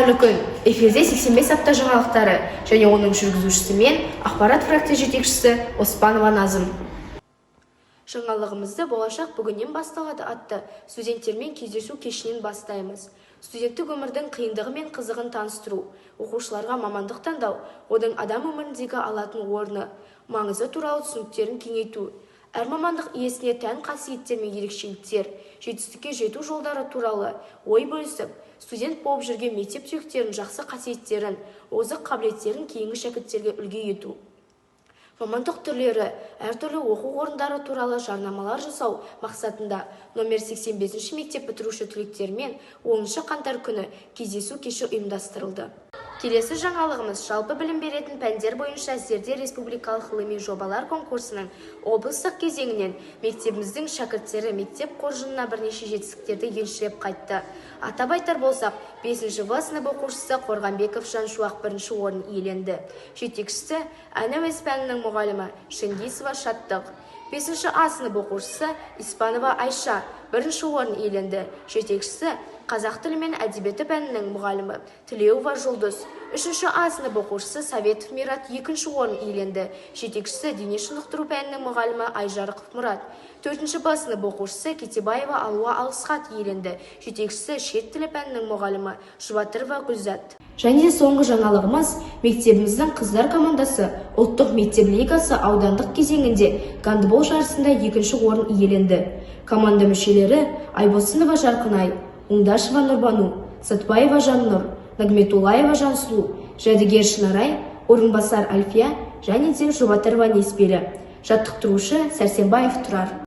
қайырлы күн. Эфирде 85 апта жаңалықтары және оның жүргізушісі мен ақпарат фракция жетекшісі Оспанова Назым. Жаңалығымызды болашақ бүгіннен басталады атты студенттермен кездесу кешінен бастаймыз. Студенттік өмірдің қиындығы мен қызығын таныстыру, оқушыларға мамандық таңдау, одан адам өміріндегі алатын орны, маңызы туралы түсініктерін кеңейту, әр мамандық иесіне тән қасиеттер мен ерекшеліктер, жетістікке жету жолдары туралы ой бөлісіп, студент болып жүрген мектеп түлектерінің жақсы қасиеттерін, озық қабілеттерін кейінгі шәкірттерге үлгі ету. Мамандық түрлері, әртүрлі оқу орындары туралы жарнамалар жасау мақсатында номер 85 мектеп бітіруші түлектермен 10 қаңтар күні кездесу кеші ұйымдастырылды. Келесі жаңалығымыз жалпы білім беретін пәндер бойынша зерде республикалық ғылыми жобалар конкурсының облыстық кезеңінен мектебіміздің шәкірттері мектеп қоржынына бірнеше жетістіктерді еншілеп қайтты. Атап айтар болсақ, 5-ші В сынып оқушысы Қорғанбеков Жаншуақ 1-ші орын иеленді. Жетекшісі ән әуез пәнінің мұғалімі Шенгисова Шаттық. 5-ші А сынып оқушысы Испанова Айша 1-ші орын иеленді. Жетекшісі қазақ тілі мен әдебиеті пәнінің мұғалімі Тілеуова Жұлдыз. 3-ші А сынып оқушысы Советов Мират 2-ші орын иеленді. Жетекшісі дене шынықтыру пәнінің мұғалімі Айжарықов Мұрат. 4-ші Б сынып оқушысы Кетебаева Алуа Алысхат иеленді. Жетекшісі шет тілі пәнінің мұғалімі Жұбатырова Гүлзат. Және соңғы жаңалығымыз, мектебіміздің қыздар командасы ұлттық мектеп лигасы аудандық кезеңінде гандбол жарысында 2-ші орын иеленді. Команда мүшелері Айбосынова Жарқынай, Оңдашева Нұрбану, Сатпаева Жаннұр, Нагметулаева Жансұлу, Жәдігер Шынарай, Орынбасар Альфия және де Жұбатырова Неспелі. Жаттықтырушы Сәрсенбаев Тұрар.